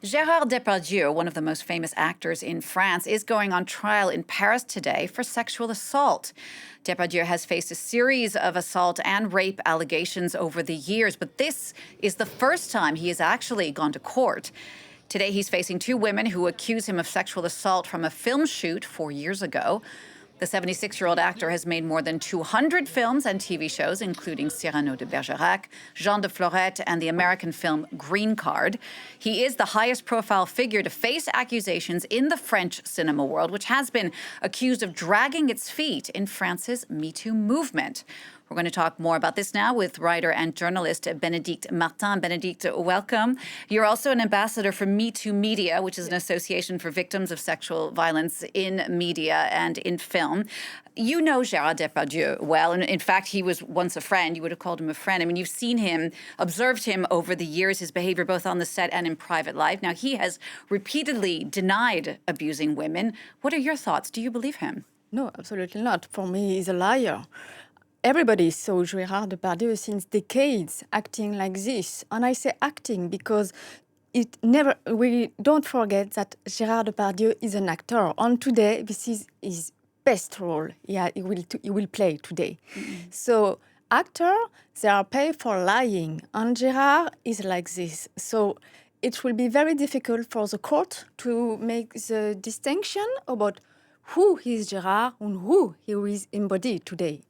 Gérard Depardieu, one of the most famous actors in France, is going on trial in Paris today for sexual assault. Depardieu has faced a series of assault and rape allegations over the years, but this is the first time he has actually gone to court. Today, he's facing two women who accuse him of sexual assault from a film shoot 4 years ago. The 76-year-old actor has made more than 200 films and TV shows, including Cyrano de Bergerac, Jean de Florette, and the American film Green Card. He is the highest-profile figure to face accusations in the French cinema world, which has been accused of dragging its feet in France's MeToo movement. We're going to talk more about this now with writer and journalist Bénédicte Martin. Bénédicte, welcome. You're also an ambassador for MeTooMedia, which is an association for victims of sexual violence in media and in film. You know Gérard Depardieu well, and in fact, he was once a friend. You would have called him a friend. I mean, you've seen him, observed him over the years, his behavior both on the set and in private life. Now, he has repeatedly denied abusing women. What are your thoughts? Do you believe him? No, absolutely not. For me, he's a liar. Everybody saw Gérard Depardieu since decades acting like this. And I say acting because we don't forget that Gérard Depardieu is an actor. And today, this is his best role he will play today. Mm-hmm. So actors, they are paid for lying. And Gérard is like this. So it will be very difficult for the court to make the distinction about who is Gérard and who he is embodied today.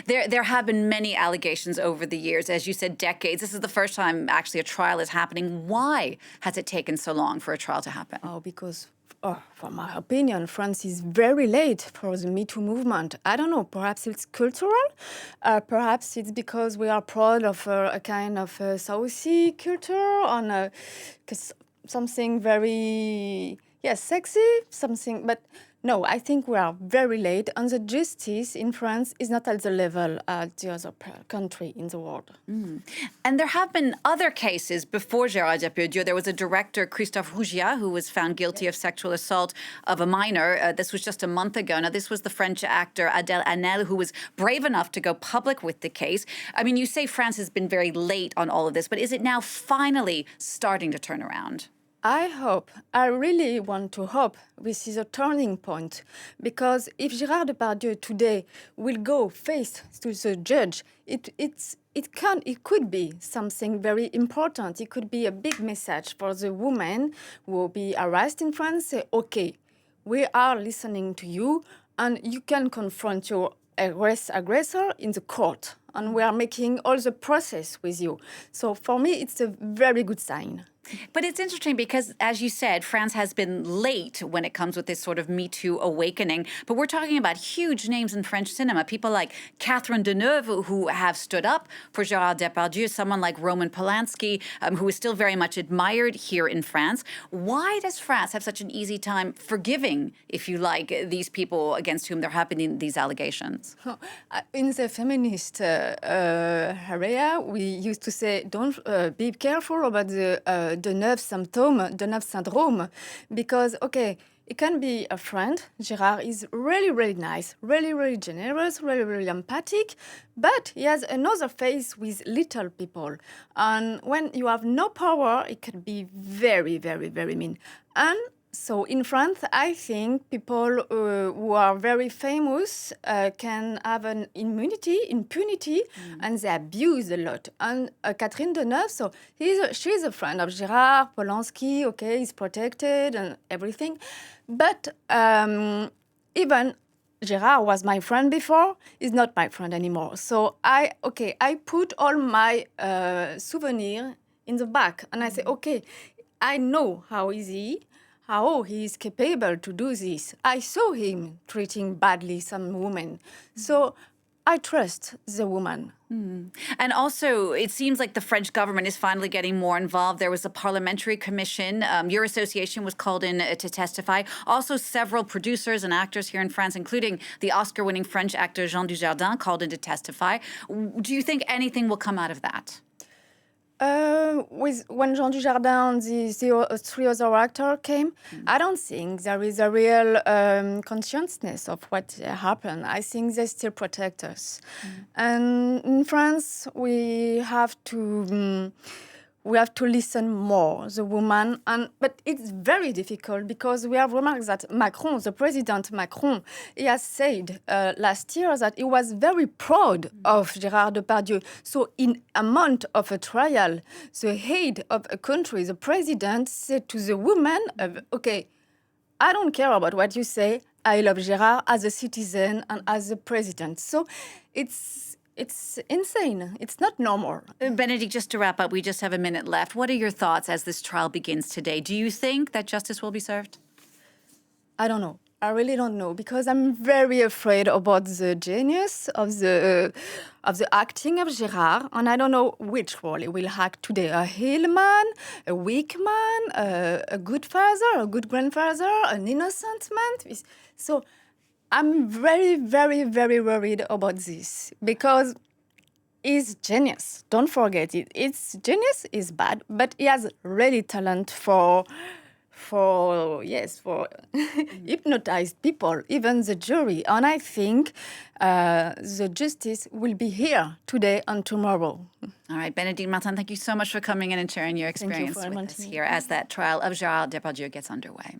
There have been many allegations over the years, as you said, decades. This is the first time actually a trial is happening. Why has it taken so long for a trial to happen? Oh, because, from my opinion, France is very late for the MeToo movement. I don't know, perhaps it's cultural. Perhaps it's because we are proud of a kind of Southie culture, on something very, sexy, something, but... No, I think we are very late, and the justice in France is not at the level at the other country in the world. And there have been other cases before Gérard Depardieu. There was a director, Christophe Rougiat, who was found guilty of sexual assault of a minor. This was just a month ago. Now, this was the French actor Adèle Haenel, who was brave enough to go public with the case. I mean, you say France has been very late on all of this, but is it now finally starting to turn around? I really want to hope this is a turning point, because if Gérard Depardieu today will go face to the judge, it could be something very important. It could be a big message for the women who will be arrested in France. Say, okay, we are listening to you, and you can confront your aggressor in the court, and we are making all the process with you. So for me, it's a very good sign. But it's interesting because, as you said, France has been late when it comes with this sort of Me Too awakening. But we're talking about huge names in French cinema, people like Catherine Deneuve, who have stood up for Gérard Depardieu, someone like Roman Polanski, who is still very much admired here in France. Why does France have such an easy time forgiving, if you like, these people against whom there have been these allegations? In the feminist area, we used to say, don't be careful about the Deneuve syndrome, because, okay, it can be a friend. Gérard is really, really nice, really, really generous, really, really empathic, but he has another face with little people. And when you have no power, it can be very, very, very mean. And so in France, I think people who are very famous can have an impunity, and they abuse a lot. And Catherine Deneuve, so she's a friend of Gérard, Polanski, okay, he's protected and everything. But even Gérard was my friend before, he's not my friend anymore. So I put all my souvenirs in the back, and I say, okay, I know how he is capable to do this. I saw him treating badly some women. So I trust the woman. And also, it seems like the French government is finally getting more involved. There was a parliamentary commission. Your association was called in to testify. Also, several producers and actors here in France, including the Oscar-winning French actor Jean Dujardin, called in to testify. Do you think anything will come out of that? When Jean Dujardin and the three other actors came, I don't think there is a real consciousness of what happened. I think they still protect us. And in France, we have to we have to listen more, the woman. But it's very difficult because we have remarked that Macron, the President Macron, he has said last year that he was very proud of Gérard Depardieu. So in a month of a trial, the head of a country, the president, said to the woman, okay, I don't care about what you say. I love Gérard as a citizen and as a president. So it's insane. It's not normal. Bénédicte, just to wrap up, we just have a minute left. What are your thoughts as this trial begins today? Do you think that justice will be served? I don't know. I really don't know because I'm very afraid about the genius of the acting of Gérard, and I don't know which role he will act today: a heal man, a weak man, a good father, a good grandfather, an innocent man. So I'm very, very, very worried about this because he's genius. Don't forget it. It's genius is bad, but he has really talent for hypnotize people, even the jury. And I think the justice will be here today and tomorrow. All right, Bénédicte Martin, thank you so much for coming in and sharing your experience with us here as that trial of Gérard Depardieu gets underway.